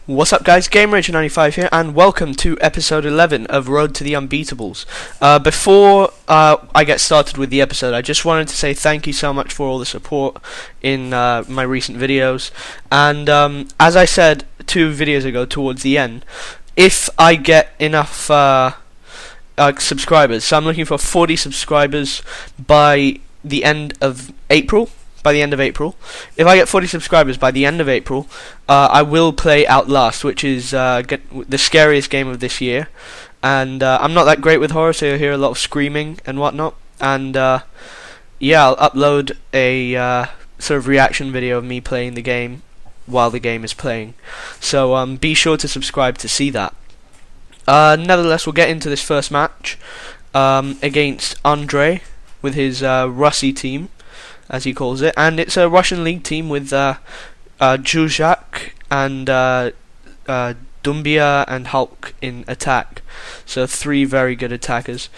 What's up guys, GameRager95 here, and welcome to episode 11 of Road to the Unbeatables. Before I get started with the episode, I just wanted to say thank you so much for all the support in my recent videos. And as I said 2 videos ago towards the end, if I get enough subscribers, so I'm looking for 40 subscribers by the end of April. If I get 40 subscribers by the end of April, I will play Outlast, which is the scariest game of this year. And I'm not that great with horror, so you'll hear a lot of screaming and whatnot. And yeah, I'll upload a sort of reaction video of me playing the game while the game is playing. So be sure to subscribe to see that. Nevertheless, we'll get into this first match against Andre with his Russie team, as he calls it, and it's a Russian league team with Zhuzhak and Dumbia and Hulk in attack, so 3 very good attackers.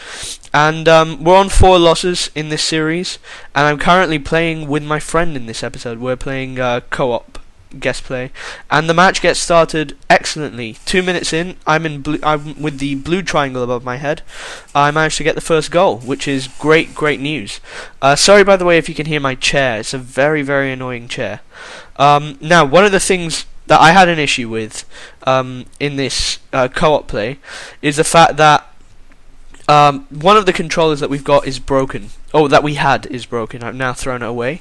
And we're on 4 losses in this series, and I'm currently playing with my friend in this episode. We're playing co-op guest play, and the match gets started excellently. 2 minutes in, I'm with the blue triangle above my head. I managed to get the first goal, which is great news. Sorry by the way if you can hear my chair, it's a very annoying chair. Now, one of the things that I had an issue with in this co-op play is the fact that one of the controllers that we've got is broken. Oh, that we had is broken. I've now thrown it away.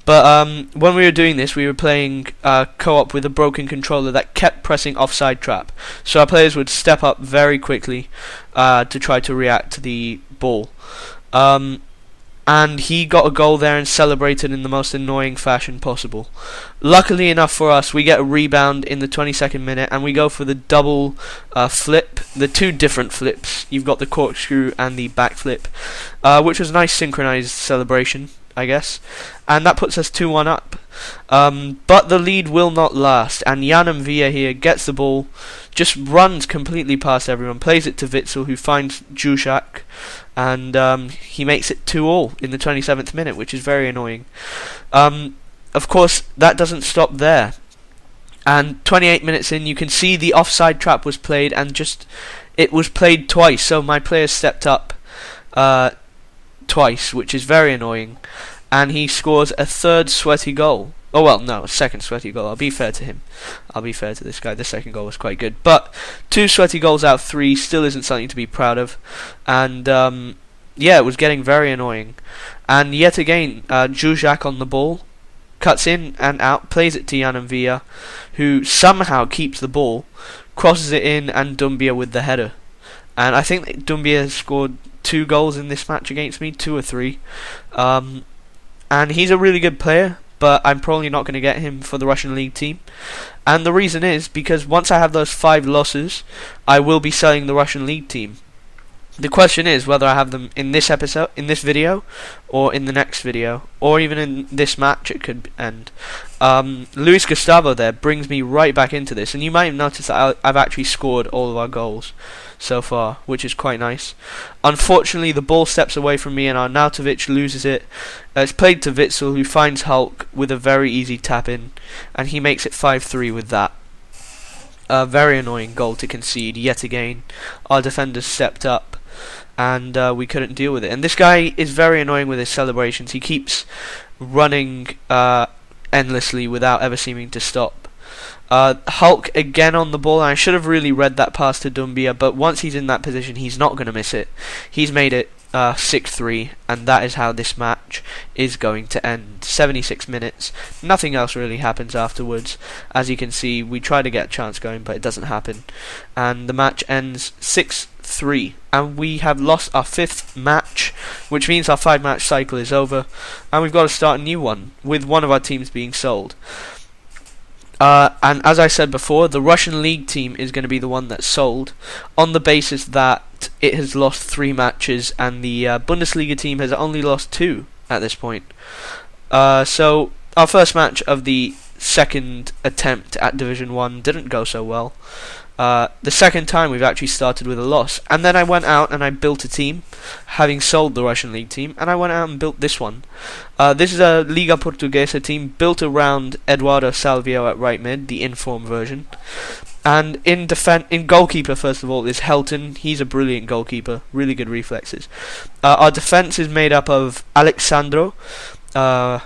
But when we were doing this, we were playing co-op with a broken controller that kept pressing offside trap. So our players would step up very quickly to try to react to the ball. And he got a goal there and celebrated in the most annoying fashion possible. Luckily enough for us, we get a rebound in the 22nd minute, and we go for the double flip, the 2 different flips. You've got the corkscrew and the backflip, which was a nice synchronized celebration, I guess. And that puts us 2-1 up. But the lead will not last, and Unbeatables here gets the ball, just runs completely past everyone, plays it to Witsel, who finds Zhuzhak, and he makes it 2-2 in the 27th minute, which is very annoying. Of course, that doesn't stop there. And 28 minutes in, you can see the offside trap was played, and it was played twice, so my player stepped up twice, which is very annoying. And he scores a 3rd sweaty goal. Oh well, no, a 2nd sweaty goal. I'll be fair to him. I'll be fair to this guy. The 2nd goal was quite good, but 2 sweaty goals out of 3 still isn't something to be proud of. And yeah, it was getting very annoying. And yet again, Zhuzhak on the ball, cuts in and out, plays it to Unbeatables, who somehow keeps the ball, crosses it in, and Dumbia with the header. And I think that Dumbia scored 2 goals in this match against me, 2 or 3. And he's a really good player, but I'm probably not going to get him for the Russian league team. And the reason is because once I have those 5 losses, I will be selling the Russian league team. The question is whether I have them in this episode, in this video, or in the next video, or even in this match. It could end. Luis Gustavo there brings me right back into this, and you might have noticed that I've actually scored all of our goals so far, which is quite nice. Unfortunately, the ball steps away from me, and Arnautovic loses it. It's played to Witsel, who finds Hulk with a very easy tap in, and he makes it 5-3 with that. A very annoying goal to concede yet again. Our defenders stepped up, and we couldn't deal with it. And this guy is very annoying with his celebrations. He keeps running endlessly without ever seeming to stop. Hulk again on the ball, and I should have really read that pass to Dumbia, but once he's in that position, he's not going to miss it. He's made it 6-3, and that is how this match is going to end. 76 minutes, nothing else really happens afterwards. As you can see, we try to get a chance going, but it doesn't happen, and the match ends 6-3, and we have lost our 5th match, which means our 5-match cycle is over, and we've got to start a new one, with one of our teams being sold. And as I said before, the Russian league team is going to be the one that's sold, on the basis that it has lost 3 matches, and the Bundesliga team has only lost 2 at this point. So our first match of the second attempt at Division 1 didn't go so well. The second time we've actually started with a loss, and then I went out and I built a team, having sold the Russian League team, and I went out and built this one. This is a Liga Portuguesa team built around Eduardo Salvio at right mid, the inform version. And in goalkeeper, first of all, is Helton. He's a brilliant goalkeeper, really good reflexes. Our defence is made up of Alexandro at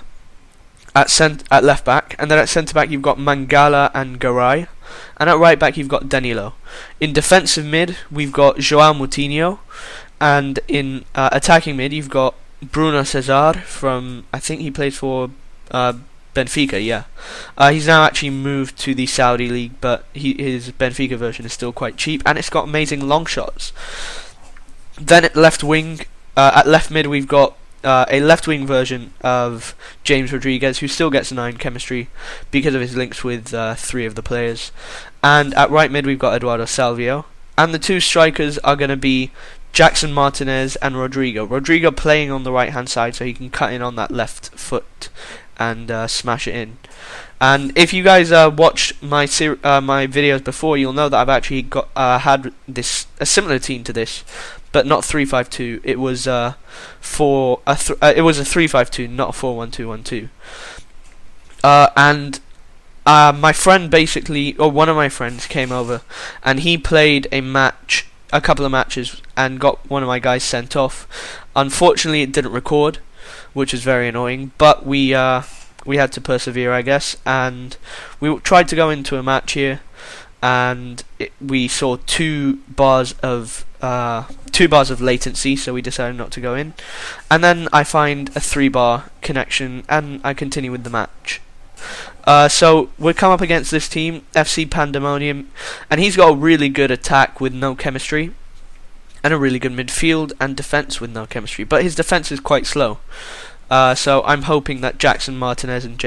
left back, and then at centre back you've got Mangala and Garay, and at right back you've got Danilo. In defensive mid we've got João Moutinho, and in attacking mid you've got Bruno Cesar from, I think he plays for Benfica, yeah. He's now actually moved to the Saudi league, but his Benfica version is still quite cheap, and it's got amazing long shots. Then at left wing, at left mid we've got a left wing version of James Rodriguez, who still gets 9 chemistry because of his links with 3 of the players. And at right mid we've got Eduardo Salvio, and the 2 strikers are going to be Jackson Martinez and Rodrigo. Rodrigo playing on the right hand side so he can cut in on that left foot and smash it in. And if you guys watched my videos before, you'll know that I've actually got had a similar team to this, but not 3-5-2. It was it was a 3-5-2, not a 4-1-2-1-2. And my friend basically, or one of my friends, came over and he played a couple of matches and got one of my guys sent off. Unfortunately, it didn't record, which is very annoying, but we had to persevere, I guess, and we tried to go into a match here, and we saw 2 bars of latency, so we decided not to go in, and then I find a 3-bar connection, and I continue with the match. So we come up against this team, FC Pandemonium, and he's got a really good attack with no chemistry, and a really good midfield and defense with no chemistry, but his defense is quite slow. So I'm hoping that Jackson Martinez and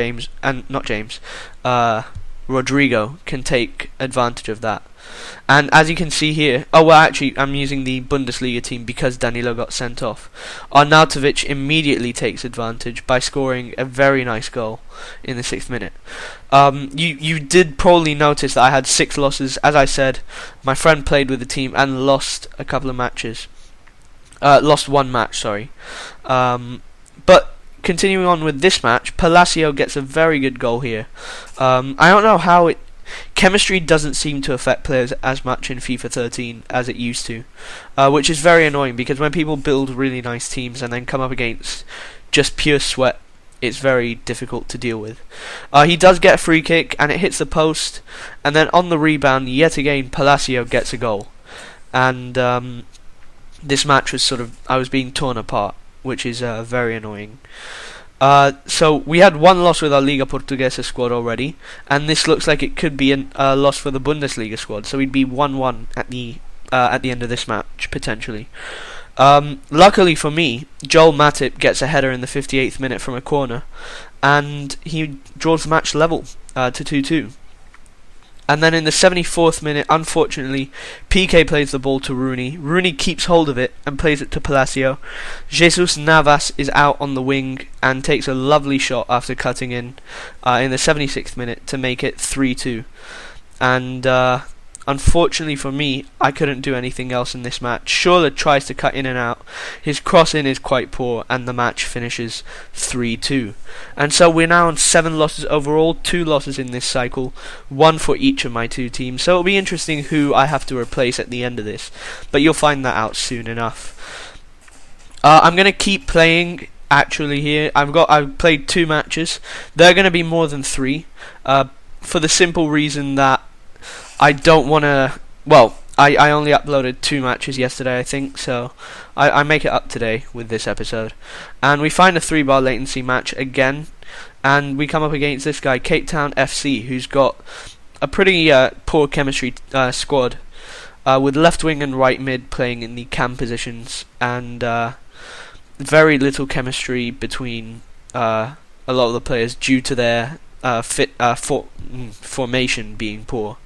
Rodrigo can take advantage of that. And as you can see here, actually I'm using the Bundesliga team because Danilo got sent off. Arnautovic immediately takes advantage by scoring a very nice goal in the 6th minute. You did probably notice that I had 6 losses. As I said, my friend played with the team and lost a couple of matches. Lost 1 match, sorry. But continuing on with this match, Palacio gets a very good goal here. I don't know how chemistry doesn't seem to affect players as much in FIFA 13 as it used to, which is very annoying because when people build really nice teams and then come up against just pure sweat, it's very difficult to deal with. He does get a free kick and it hits the post, and then on the rebound, yet again, Palacio gets a goal. And this match was I was being torn apart, which is very annoying. So we had 1 loss with our Liga Portuguesa squad already, and this looks like it could be a loss for the Bundesliga squad. So we'd be 1-1 at the end of this match potentially. Luckily for me, Joel Matip gets a header in the 58th minute from a corner, and he draws the match level to 2-2. And then in the 74th minute, unfortunately, Piqué plays the ball to Rooney. Rooney keeps hold of it and plays it to Palacio. Jesus Navas is out on the wing and takes a lovely shot after cutting in the 76th minute to make it 3-2. And unfortunately for me, I couldn't do anything else in this match. Schürrle tries to cut in and out. His cross-in is quite poor, and the match finishes 3-2. And so we're now on 7 losses overall, 2 losses in this cycle, 1 for each of my 2 teams. So it'll be interesting who I have to replace at the end of this, but you'll find that out soon enough. I'm going to keep playing, actually, here. I've played 2 matches. They're going to be more than 3, for the simple reason that I don't want to. Well, I only uploaded 2 matches yesterday, I think, so I make it up today with this episode. And we find a 3-bar latency match again, and we come up against this guy, Cape Town FC, who's got a pretty poor chemistry squad, with left wing and right mid playing in the cam positions, and very little chemistry between a lot of the players due to their formation being poor.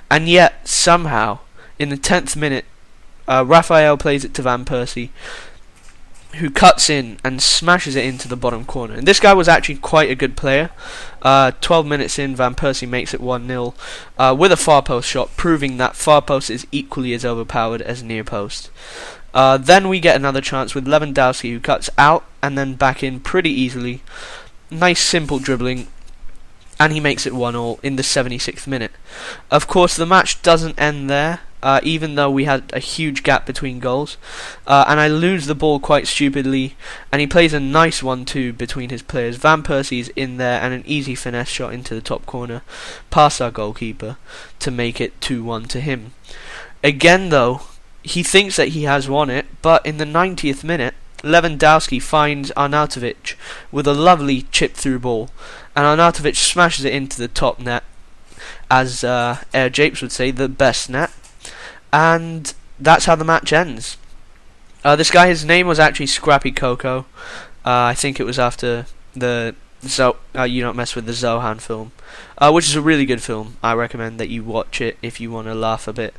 And yet, somehow, in the 10th minute, Raphael plays it to Van Persie, who cuts in and smashes it into the bottom corner. And this guy was actually quite a good player. 12 minutes in, Van Persie makes it 1-0 with a far post shot, proving that far post is equally as overpowered as near post. Then we get another chance with Lewandowski, who cuts out and then back in pretty easily. Nice simple dribbling, and he makes it 1-1 in the 76th minute. Of course, the match doesn't end there, even though we had a huge gap between goals. And I lose the ball quite stupidly, and he plays a nice 1-2 between his players. Van Persie's in there, and an easy finesse shot into the top corner, past our goalkeeper, to make it 2-1 to him. Again, though, he thinks that he has won it, but in the 90th minute, Lewandowski finds Arnautovic with a lovely chip-through ball, and Arnautovic smashes it into the top net, as Air Japes would say, the best net, and that's how the match ends. This guy, his name was actually Scrappy Coco. I think it was after the You Don't Mess With the Zohan film, which is a really good film. I recommend that you watch it if you want to laugh a bit.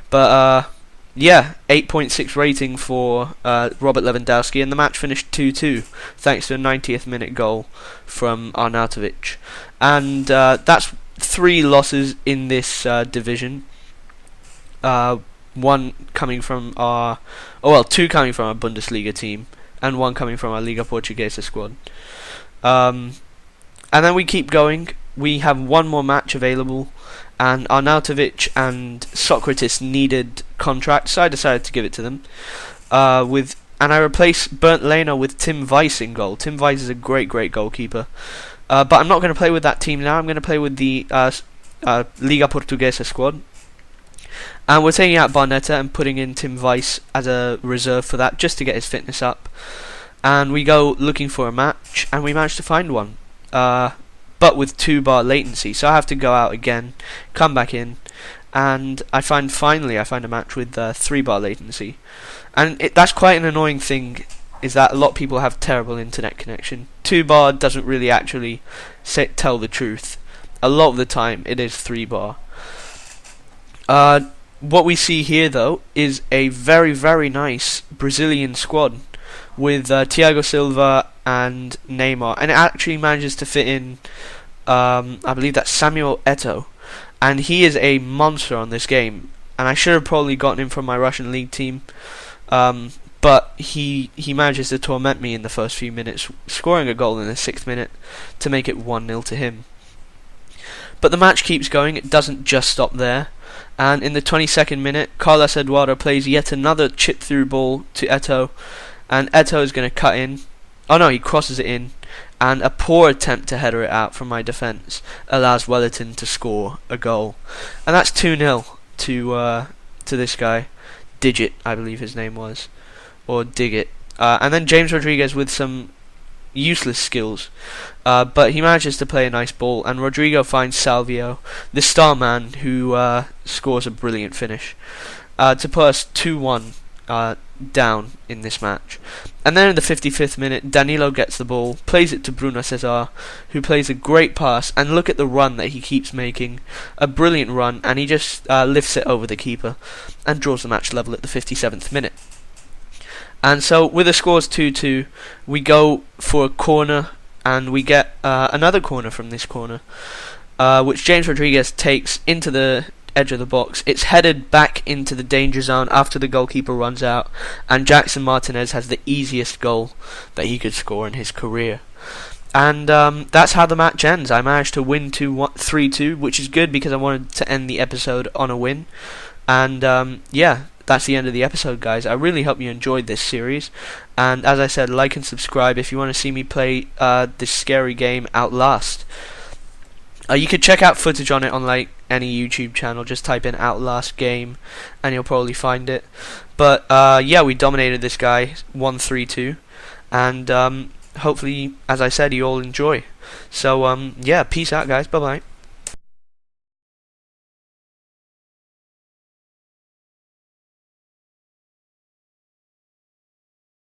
But yeah, 8.6 rating for Robert Lewandowski, and the match finished 2-2 thanks to a 90th minute goal from Arnautovic. And that's 3 losses in this division. One coming from our, 2 coming from our Bundesliga team, and 1 coming from our Liga Portuguesa squad. And then we keep going. We have 1 more match available, and Arnautovic and Socrates needed contracts, so I decided to give it to them. And I replaced Bernd Lehner with Tim Weiss in goal. Tim Weiss is a great goalkeeper. But I'm not going to play with that team now. I'm going to play with the Liga Portuguesa squad. And we're taking out Barnetta and putting in Tim Weiss as a reserve for that, just to get his fitness up. And we go looking for a match, and we managed to find one. But with 2-bar latency, so I have to go out again, come back in, and finally I find a match with 3-bar latency. And that's quite an annoying thing, is that a lot of people have terrible internet connection. 2-bar doesn't really actually tell the truth. A lot of the time it is 3-bar. What we see here, though, is a very nice Brazilian squad with Thiago Silva and Neymar, and it actually manages to fit in, I believe that's Samuel Eto'o, and he is a monster on this game, and I should have probably gotten him from my Russian league team, but he manages to torment me in the first few minutes, scoring a goal in the 6th minute to make it 1-0 to him. But the match keeps going, it doesn't just stop there. And in the 22nd minute, Carlos Eduardo plays yet another chip-through ball to Eto'o, and Eto'o is going to cut in. Oh no, he crosses it in, and a poor attempt to header it out from my defence allows Wellington to score a goal. And that's 2-0 to this guy, Digit, I believe his name was, or Digit. And then James Rodriguez with some useless skills, but he manages to play a nice ball, and Rodrigo finds Salvio, the star man, who scores a brilliant finish to put us 2-1 down in this match. And then in the 55th minute, Danilo gets the ball, plays it to Bruno Cesar, who plays a great pass, and look at the run that he keeps making, a brilliant run, and he just lifts it over the keeper and draws the match level at the 57th minute. And so with the scores 2-2, we go for a corner, and we get another corner from this corner, which James Rodriguez takes into the edge of the box. It's headed back into the danger zone after the goalkeeper runs out, and Jackson Martinez has the easiest goal that he could score in his career. And that's how the match ends. I managed to win 3-2, which is good because I wanted to end the episode on a win. And yeah, that's the end of the episode, guys. I really hope you enjoyed this series, and as I said, like and subscribe if you want to see me play this scary game Outlast. You could check out footage on it on like any YouTube channel. Just type in Outlast game and you'll probably find it. But yeah, we dominated this guy 1-3-2, and hopefully, as I said, you all enjoy. So yeah, peace out, guys. Bye bye.